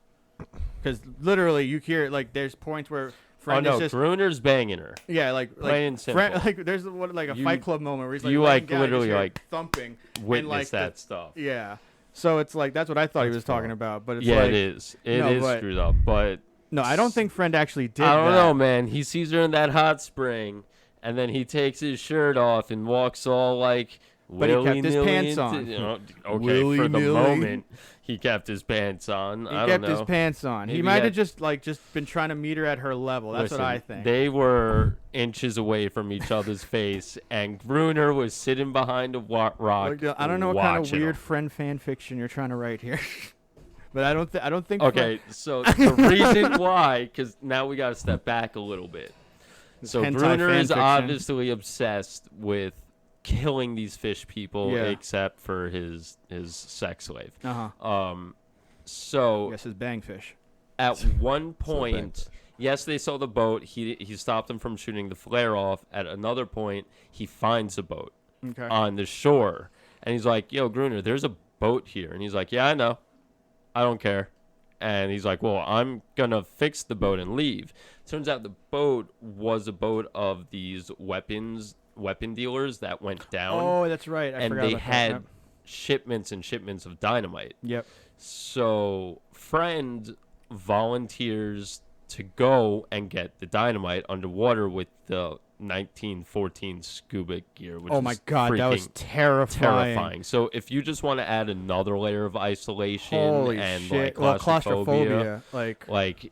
Because literally, you hear like there's points where Friend no, is just Gruner's banging her. yeah, Plain and simple. Friend, like there's what like a Fight Club moment where he's like you, laying like, down, you just literally, hear it like, thumping, Witness and, like, that stuff. Yeah, so it's like that's what I thought he was talking fun. about, but it's Yeah, like it is. It no, is but- screwed up, but no, I don't think Friend actually did. I don't that. know, man. He sees her in that hot spring, and then he takes his shirt off and walks all like. But he kept his willy-nilly pants into- on. you know, okay, for the Willy-nilly. moment, he kept his pants on. He I don't kept know. his pants on. He Maybe might had- have just been trying to meet her at her level. That's Listen, what I think. They were inches away from each other's face, and Gruner was sitting behind a rock. Look, I don't know what kind of watching weird him. Friend fan fiction you're trying to write here, but I don't think. Okay, so the reason why, because now we got to step back a little bit. So hentai Gruner fan is fiction. obviously obsessed with killing these fish people, Yeah. except for his sex slave. Uh-huh. So Yes, his bangfish. at one point, bad. yes, they saw the boat. He stopped them from shooting the flare off. At another point, he finds a boat Okay. on the shore, and he's like, "Yo, Gruner, there's a boat here." And he's like, "Yeah, I know. I don't care." And he's like, "Well, I'm gonna fix the boat and leave." Turns out the boat was a boat of these weapon dealers that went down, Oh, that's right. I and forgot they about had that. shipments and shipments of dynamite. Yep. So Friend volunteers to go and get the dynamite underwater with the 1914 scuba gear, which Oh my is God, that was freaking terrifying. So if you just want to add another layer of isolation Holy and shit! like claustrophobia, like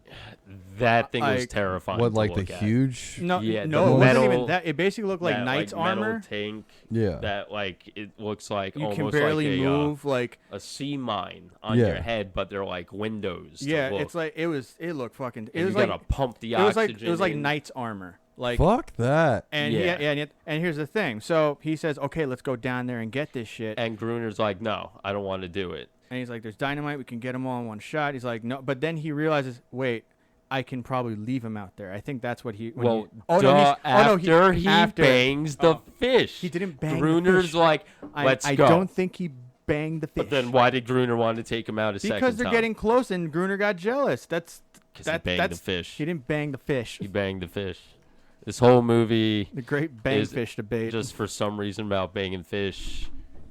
that thing was like- terrifying. What, to like the look at. huge? no, Yeah, the no, it wasn't even metal- that. It basically looked like That, knight's metal armor. tank Yeah. that like it looks like You almost can barely like move. Like a sea mine on Yeah. your head, but they're like windows. to yeah, look. it's like it was. It looked fucking. It And was you like gotta pump the it was oxygen. like it was like in. knight's armor. Like Fuck that. and Yeah. and here's the thing. So he says, okay, let's go down there and get this shit. And Gruner's like, no, I don't want to do it. And he's like, there's dynamite. We can get them all in one shot. He's like, no. But then he realizes, wait, I can probably leave him out there. I think that's what he. when Well, he, oh, no, he's, after he after- bangs the oh, fish. He didn't bang the Gruner's fish. like, let's I go. don't think he banged the fish. But then why did Gruner want to take him out a second time? because they're getting close, and Gruner got jealous. That's 'Cause that, he banged that's the fish. He didn't bang the fish. He banged the fish. This whole movie The great bang is fish debate. just for some reason about banging fish.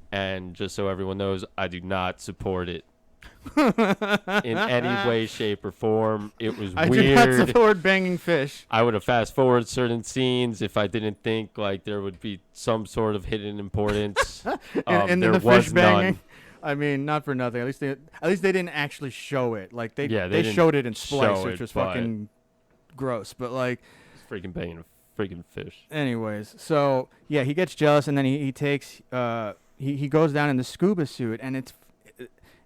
And just so everyone knows, I do not support it in any way, shape, or form. It was I do not weird. support banging fish. I would have fast forwarded certain scenes if I didn't think like there would be some sort of hidden importance. And there the was fish banging. none. I mean, not for nothing. At least they didn't actually show it. Like they Yeah, they didn't showed it in Splice, show which it, was but- fucking gross. But like, Freaking banging a freaking fish. anyways, so yeah, he gets jealous, and then he takes he goes down in the scuba suit, and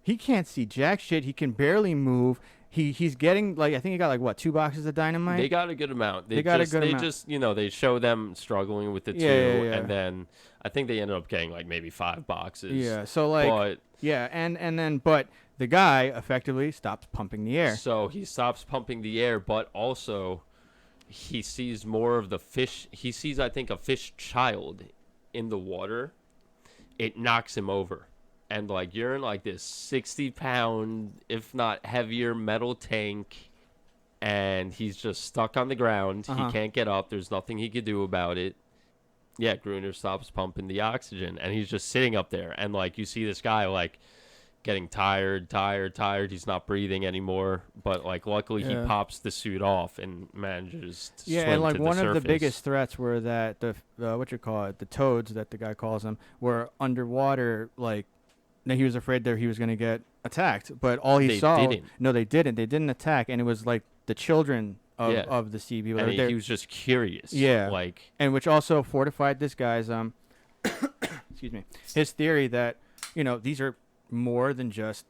he can't see jack shit. He can barely move. He's getting like, I think he got like what, 2 boxes of dynamite. They got a good amount. They got a good they amount. just, they show them struggling with the two, Yeah. and then I think they ended up getting like maybe 5 boxes. Yeah. So like, but yeah, and then but the guy effectively stops pumping the air. so he stops pumping the air, but also he sees more of the fish. He sees, I think, a fish child in the water. It knocks him over. And, like, you're in, like, this 60-pound, if not heavier, metal tank. And he's just stuck on the ground. Uh-huh. He can't get up. There's nothing he could do about it. Yeah, Gruner stops pumping the oxygen. And he's just sitting up there. And, like, you see this guy, like, getting tired. He's not breathing anymore. But, like, luckily he Yeah. pops the suit off and manages to Yeah, swim and like to one the of the surface. biggest threats were that the the toads that the guy calls them were underwater. Like, now he was afraid that he was going to get attacked, but all he They saw. didn't. No, they didn't. They didn't attack, and it was like the children of, Yeah. of the sea people. And They're- he was just curious. Yeah. Like, and which also fortified this guy's excuse me, his theory that these are more than just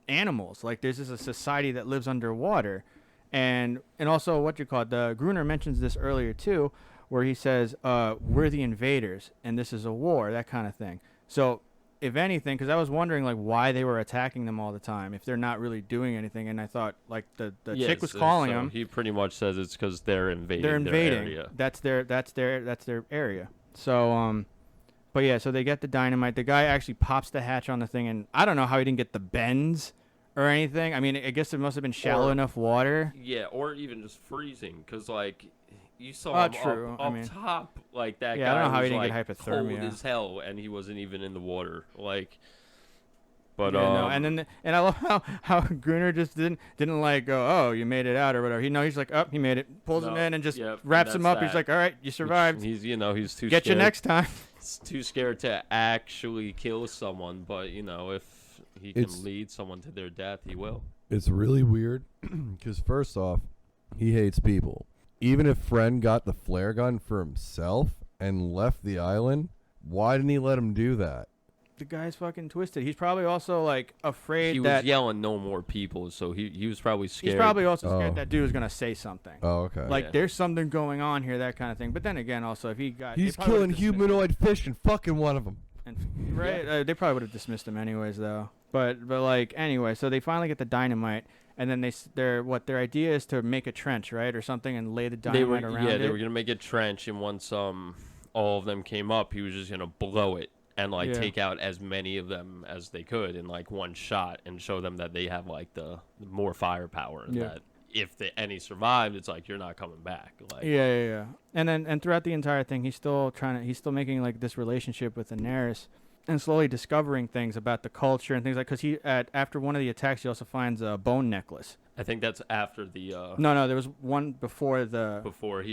animals. Like, there's a society that lives underwater, and also the Gruner mentions this earlier too, where he says we're the invaders and this is a war, that kind of thing. So if anything, because I was wondering like why they were attacking them all the time if they're not really doing anything, and I thought like the chick was calling them. He pretty much says it's because they're invading. They're invading. Their area. That's their area. So but yeah, so they get the dynamite. The guy actually pops the hatch on the thing, and I don't know how he didn't get the bends or anything. I mean, I guess it must have been shallow enough water. Yeah, or even just freezing, because like you saw him true. up top, like that Yeah, I guy don't know how was he didn't like get cold hypothermia. as hell, and he wasn't even in the water. Like, but Yeah, no, and I love how Gruner just didn't like go, oh, you made it out or whatever. He's like, oh, he made it, pulls him in and just wraps him up. He's like, all right, you survived. He's he's too get scared. you next time. He's too scared to actually kill someone, but if he can lead someone to their death, he will. It's really weird because first off, he hates people. Even if Friend got the flare gun for himself and left the island, why didn't he let him do that? The guy's fucking twisted. He's probably also like afraid he that was yelling no more people, so he was probably scared. he's probably also scared that dude was gonna say something. Oh, okay. Like there's something going on here, that kind of thing. But then again, also if he's killing humanoid fish and fucking one of them. And they probably would have dismissed him anyways, though. But like anyway, so they finally get the dynamite, and then their idea is to make a trench, right, or something, and lay the dynamite around it. Yeah, they were gonna make a trench, and once all of them came up, he was just gonna blow it and like take out as many of them as they could in like one shot, and show them that they have like the more firepower, and that if any survived, it's like you're not coming back. Like yeah. And throughout the entire thing, he's still making like this relationship with Daenerys, and slowly discovering things about the culture and things like, because after one of the attacks, he also finds a bone necklace. I think that's after the. No, there was one before he.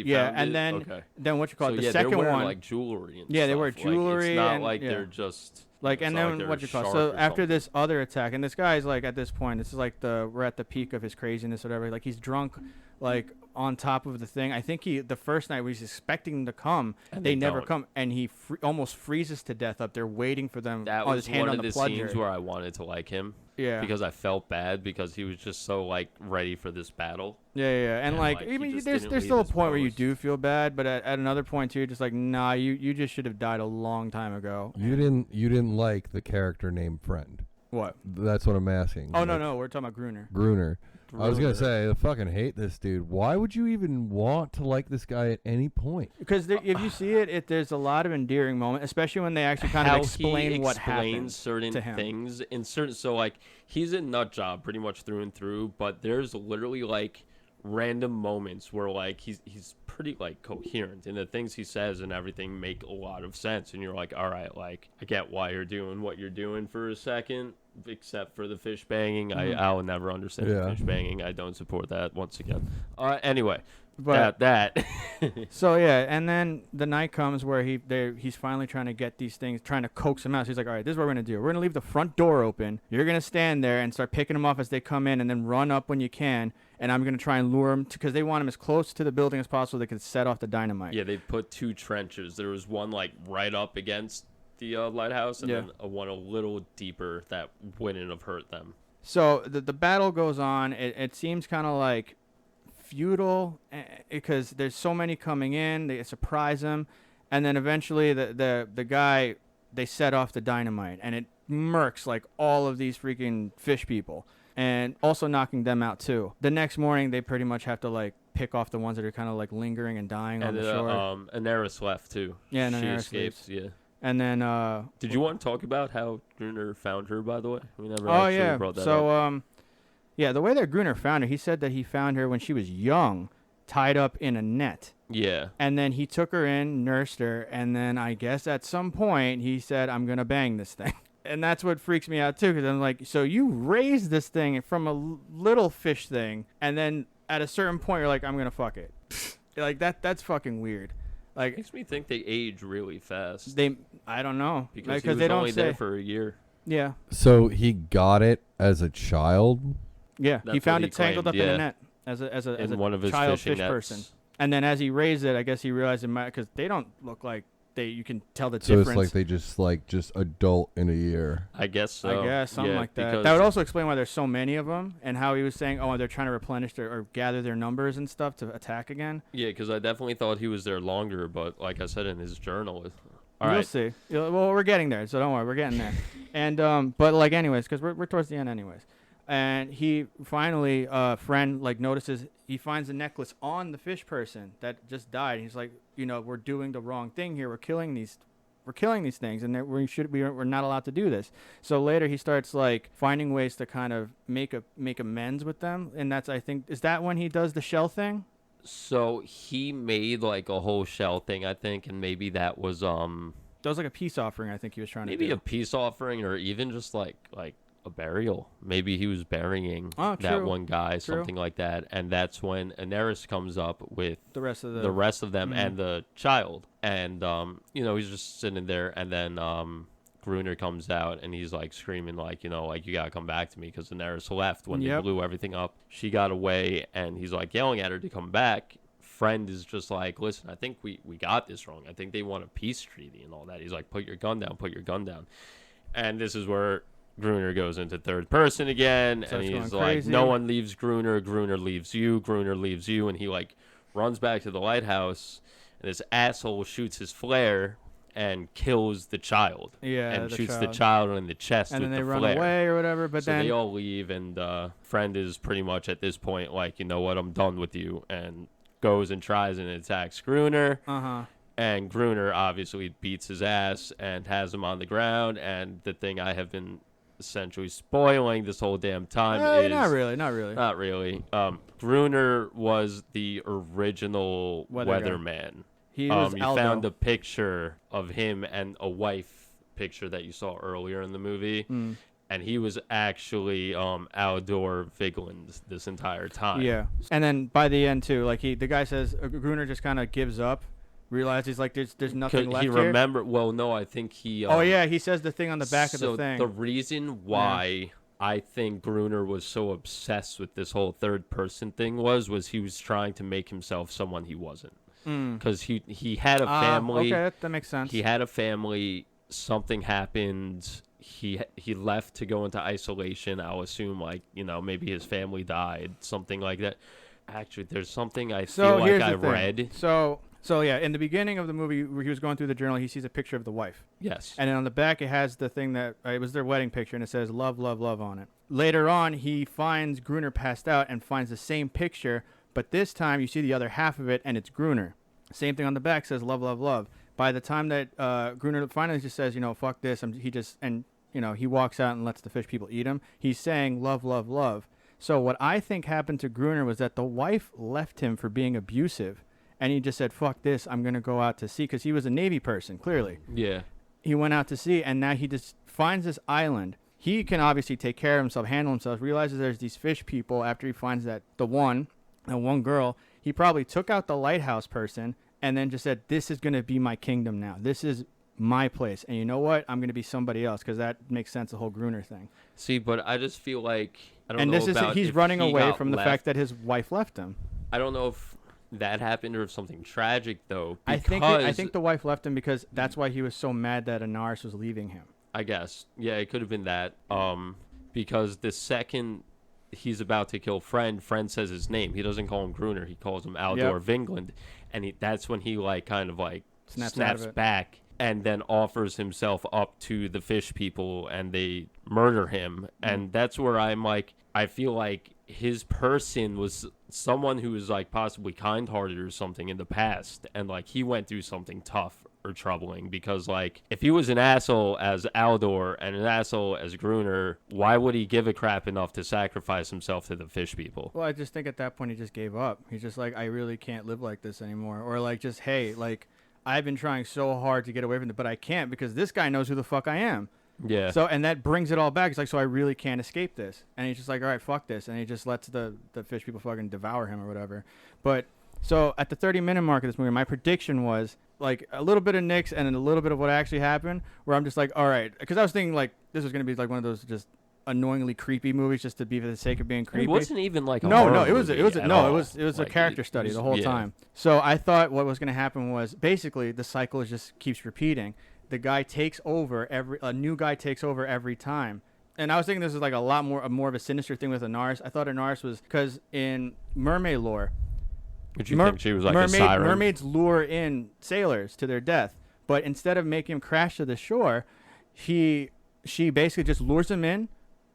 Yeah, found and it? then what you call it? So, The second they're wearing, one. like jewelry. And yeah, stuff. they wear jewelry. Like, it's not and, like they're just. Like, and then like what you call it? So after this other attack, and this guy's like at this point, this is like we're at the peak of his craziness, or whatever. Like he's drunk, like on top of the thing. I think the first night we was expecting them to come, and they never come, and he almost freezes to death up there waiting for them. That on was his hand one on of the plunger. scenes where I wanted to like him. Yeah. Because I felt bad because he was just so like ready for this battle. Yeah. And like even there's still a point where you do feel bad, but at another point too, you're just like, nah, you just should have died a long time ago. You didn't like the character named Friend. What? That's what I'm asking. Oh no, we're talking about Gruner. Gruner. I was gonna say, I fucking hate this dude. Why would you even want to like this guy at any point? Because if you see there's a lot of endearing moments, especially when they actually kind of explain what happens certain to him. things in certain. So like he's a nut job pretty much through and through, but there's literally like random moments where like he's pretty like coherent, and the things he says and everything make a lot of sense, and you're like, all right, like I get why you're doing what you're doing for a second, except for the fish banging. I'll never understand the fish banging. I don't support that once again. Anyway, but that So yeah, and then the night comes where he's finally trying to get these things, trying to coax them out. So he's like, all right, this is what we're gonna do. We're gonna leave the front door open. You're gonna stand there and start picking them off as they come in, and then run up when you can. And I'm gonna try and lure them because they want him as close to the building as possible. They could set off the dynamite. Yeah, they put 2 trenches. There was one like right up against the lighthouse, and then one a little deeper that wouldn't have hurt them. So the battle goes on. It seems kind of like futile because there's so many coming in. They surprise him, and then eventually the guy, they set off the dynamite, and it murks like all of these freaking fish people, and also knocking them out too. The next morning, they pretty much have to like pick off the ones that are kind of like lingering and dying on the shore. Daenerys left too. Yeah, she Daenerys escapes. leaves. Yeah. And then did you want to talk about how Gruner found her, by the way? We never brought that up. Yeah, the way that Gruner found her, he said that he found her when she was young, tied up in a net. Yeah. And then he took her in, nursed her, and then I guess at some point he said, I'm going to bang this thing. And that's what freaks me out too, because I'm like, so you raised this thing from a little fish thing, and then at a certain point you're like, I'm going to fuck it. Like that's fucking weird. Like, makes me think they age really fast. I don't know, because he was they only there for a year. Yeah. So he got it as a child. Yeah, he found it tangled up in a net as a one of his child fish nets. Person. And then as he raised it, I guess he realized it might, because they don't look like you can tell the difference. So it's like they just adult in a year. I guess so. I guess something like that. That would also explain why there's so many of them, and how he was saying, oh, they're trying to replenish or gather their numbers and stuff to attack again. Yeah, because I definitely thought he was there longer, but like I said in his journal, You'll see. Well, we're getting there, so don't worry, we're getting there. And but like anyways, because we're towards the end anyways. And he finally, friend, like notices, he finds a necklace on the fish person that just died. He's like, we're doing the wrong thing here. We're killing these we're killing these things, and that we're not allowed to do this. So later he starts like finding ways to kind of make amends with them, and that's, I think, is that when he does the shell thing? So he made like a whole shell thing, I think, and maybe that was That was like a peace offering, I think he was trying to do. maybe a peace offering, or even just like a burial. Maybe he was burying that one guy, something like that. And that's when Daenerys comes up with the rest of them and the child. And he's just sitting there, and then Gruner comes out, and he's like screaming like, you gotta come back to me, because Daenerys left when they blew everything up. She got away, and he's like yelling at her to come back. Friend is just like, listen, I think we got this wrong. I think they want a peace treaty and all that. He's like, put your gun down. And this is where Gruner goes into third person again, and he's like, no one leaves Gruner leaves you, and he like runs back to the lighthouse, and this asshole shoots his flare and kills the child. And shoots the child in the chest with the flare. And then they run away or whatever, but then they all leave, and Friend is pretty much at this point like, you know what, I'm done with you, and goes and tries and attacks Gruner. And Gruner obviously beats his ass and has him on the ground, and the thing I have been essentially spoiling this whole damn time is not really. Gruner was the original weatherman. He was you found a picture of him and a wife picture that you saw earlier in the movie, and he was actually Aldor Vigeland this entire time. Yeah, and then by the end too, like the guy says, Gruner just kind of gives up. Realizes like there's nothing left here. Well, no, I think he. He says the thing on the back of the thing. The reason why I think Gruner was so obsessed with this whole third person thing was he was trying to make himself someone he wasn't. Because he had a family. Okay, that makes sense. He had a family. Something happened. He left to go into isolation. I'll assume maybe his family died, something like that. Actually, there's something I feel like I read. So yeah, in the beginning of the movie, where he was going through the journal, he sees a picture of the wife. Yes. And then on the back, it has the thing that it was their wedding picture, and it says "love, love, love" on it. Later on, he finds Gruner passed out and finds the same picture, but this time you see the other half of it, and it's Gruner. Same thing on the back says "love, love, love." By the time that Gruner finally just says, "Fuck this," he walks out and lets the fish people eat him. He's saying "love, love, love." So what I think happened to Gruner was that the wife left him for being abusive. And he just said, fuck this, I'm going to go out to sea. Because he was a Navy person, clearly. Yeah. He went out to sea, and now he just finds this island. He can obviously take care of himself, handle himself, realizes there's these fish people after he finds that one girl. He probably took out the lighthouse person and then just said, this is going to be my kingdom now. This is my place. And you know what? I'm going to be somebody else, because that makes sense, the whole Gruner thing. See, but I just feel like, he's running away from the fact that his wife left him. I don't know if that happened or if something tragic though. I think the wife left him because that's why he was so mad that Daenerys was leaving him. I guess. Yeah, it could have been that. Because the second he's about to kill Friend says his name. He doesn't call him Gruner. He calls him Aldor Vigeland, and that's when he snaps back and then offers himself up to the fish people, and they murder him. And that's where I'm like, I feel like his person was someone who was possibly kind-hearted or something in the past, and he went through something tough or troubling, because if he was an asshole as Aldor and an asshole as Gruner, why would he give a crap enough to sacrifice himself to the fish people? Well, I just think at that point he just gave up. He's just I really can't live like this anymore. Or hey, I've been trying so hard to get away from it, but I can't, because this guy knows who the fuck I am. Yeah. So, and that brings it all back. It's so I really can't escape this. And he's just all right, fuck this. And he just lets the fish people fucking devour him or whatever. But so at the 30-minute mark of this movie, my prediction was a little bit of Nick's and then a little bit of what actually happened, where I'm just all right. Because I was thinking this was going to be one of those just annoyingly creepy movies just to be for the sake of being creepy. It wasn't even a it was a character study the whole time. So I thought what was going to happen was basically the cycle just keeps repeating. The guy takes over a new guy takes over every time. And I was thinking this is a lot more of a sinister thing with Daenerys. I thought Daenerys was, because in mermaid lore, did you think she was a siren? Mermaids lure in sailors to their death, but instead of making him crash to the shore, she basically just lures them in,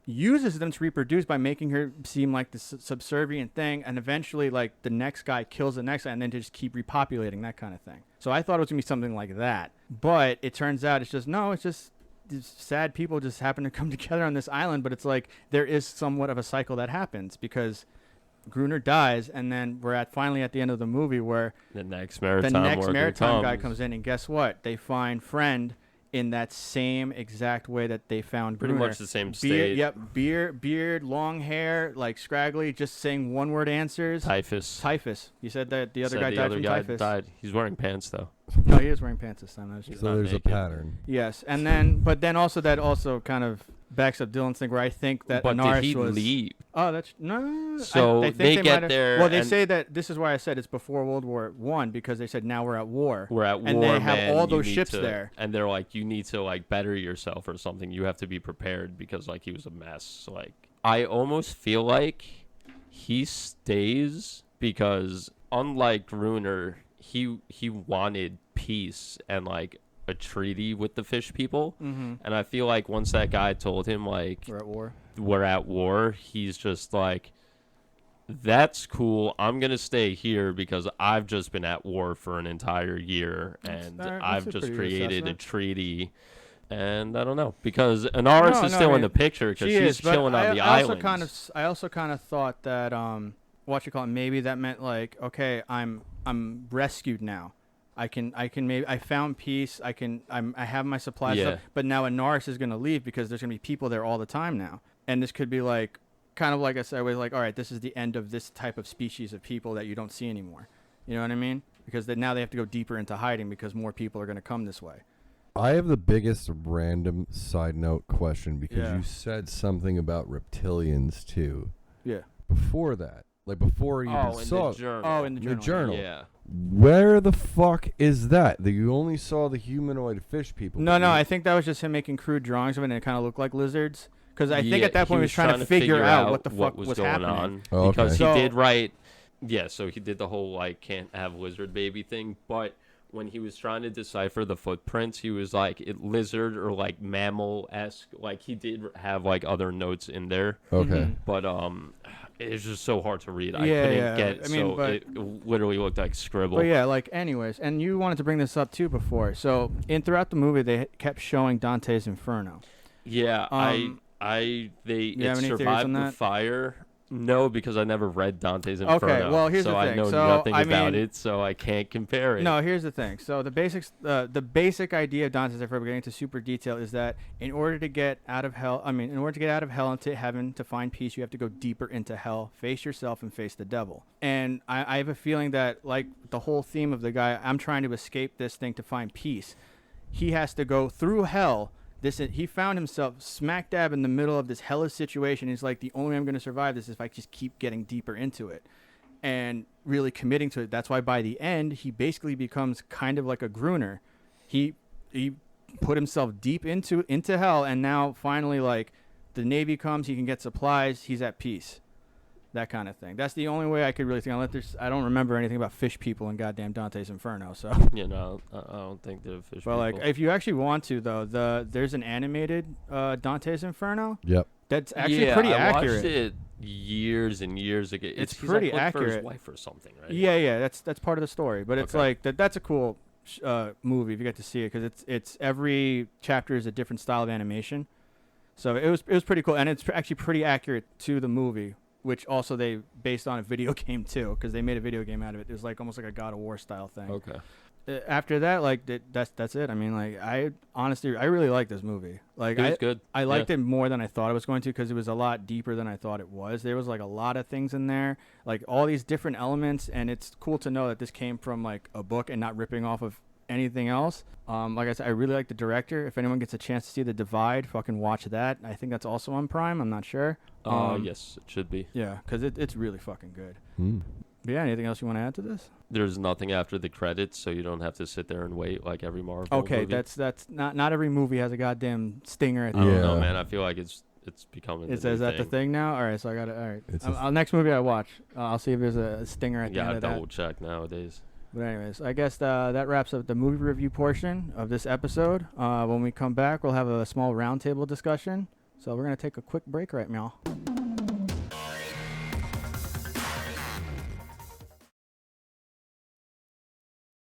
uses them to reproduce by making her seem like the subservient thing, and eventually the next guy kills the next guy, and then to just keep repopulating, that kind of thing. So I thought it was going to be something like that. But it turns out it's just these sad people just happen to come together on this island. But it's like there is somewhat of a cycle that happens because Gruner dies, and then we're finally at the end of the movie where the next maritime guy comes in, and guess what? They find Friend in that same exact way that they found pretty Gruner. much the same state. Yep, beard, long hair, like scraggly, just saying one-word answers. Typhus. You said that the other guy died from typhus. He's wearing pants though. No, he is wearing pants this time. That was So there's naked. a pattern. Yes, and then, but then also that also kind of backs up Dylan's thing where I think that But Anaris did he was. leave? Oh, that's no. So I think they might get have- there. Well, they and say that this is why I said it's before World War I because they said now we're at war. we're at war, and they have man, all you those need ships to- there. and they're like, you need to like better yourself or something. You have to be prepared because like he was a mess. Like I almost feel like he stays because unlike Gruner, he wanted peace and like a treaty with the fish people. Mm-hmm. And I feel like once that guy told him like We're at war. he's just like, that's cool. I'm gonna stay here because I've just been at war for an entire year and That's I've a just pretty good created a assessment. treaty. And I don't know because Anaris is still I in mean, the picture because she she's is, but chilling on the I island. I also kind of thought that maybe that meant like okay, I'm rescued now. I found peace. I have my supplies, Yeah. stuff, but now Anaris is gonna leave because there's gonna be people there all the time now, and this could be like kind of like I said, like all right, this is the end of this type of species of people that you don't see anymore. You know what I mean? Because now they have to go deeper into hiding because more people are gonna come this way. I have the biggest random side note question because Yeah. you said something about reptilians too. Yeah. Before that, like before you even in saw the journal. Oh, in the the journal. journal. Yeah. Where the fuck is that? That you only saw the humanoid fish people. No, but no, you- I think that was just him making crude drawings of it, and it kind of looked like lizards. Because I think Yeah, at that point he was trying to figure out what the fuck was going happening. on. Oh, Because okay. he So- did write, so he did the whole like can't have lizard baby thing. But when he was trying to decipher the footprints, he was like lizard or like mammal-esque. Like he did have like other notes in there, Okay. Mhm. but it's just so hard to read. I Yeah, couldn't yeah. get. I mean, so but- it literally looked like scribble. But yeah, like anyways, and you wanted to bring this up too before. So throughout the movie, they kept showing Dante's Inferno. Yeah, You it have any theories survived on the that? fire. No, because I never read Dante's Inferno. well, here's so the I thing. know So, nothing I about mean- it, so I can't compare it. No, here's the thing. So the basic idea of Dante's Inferno, we're getting into super detail, is that in order to get out of hell into heaven to find peace, you have to go deeper into hell, face yourself, and face the devil. And I have a feeling that, like the whole theme of the guy, I'm trying to escape this thing to find peace. He has to go through hell. He found himself smack dab in the middle of this hellish situation. He's like, the only way I'm going to survive this is if I just keep getting deeper into it and really committing to it. That's why by the end, he basically becomes kind of like a Gruner. He put himself deep into hell, and now finally, like, the Navy comes, he can get supplies, he's at peace. That kind of thing. That's the only way I could really think. I don't remember anything about fish people in goddamn Dante's Inferno. So, You know, I don't think they're fish but like, people. if you actually want to, though, there's an animated Dante's Inferno Yep. that's actually pretty I accurate. watched it years and years ago. It's he's, pretty like, looked for his accurate. wife or something, right? Yeah, that's part of the story. But it's Okay. like that's a cool movie if you get to see it because it's every chapter is a different style of animation. So it was pretty cool, and it's actually pretty accurate to the movie, which also they based on a video game too because they made a video game out of it. It was like almost like a God of War style thing. Okay. After that, like that's it. I mean, like I really like this movie. Like It was good. I liked it more than I thought it was going to because it was a lot deeper than I thought it was. There was like a lot of things in there, like all these different elements, and it's cool to know that this came from like a book and not ripping off of anything else. Like I said, I really like the director. If anyone gets a chance to see The Divide, fucking watch that. I think that's also on Prime. I'm not sure. Yes, it should be. Yeah, because it's really fucking good. Hmm. But yeah, anything else you want to add to this? There's nothing after the credits, so you don't have to sit there and wait like every Marvel Okay, movie. that's not every movie has a goddamn stinger at the I don't end. know, Yeah. man. I feel like it's becoming. Is the new that the thing now? All right, so I got it. All right, It's next movie I watch, I'll see if there's a stinger at the Yeah, end of that. double check nowadays. But anyways, I guess that wraps up the movie review portion of this episode. When we come back, we'll have a small roundtable discussion. So we're gonna take a quick break right now.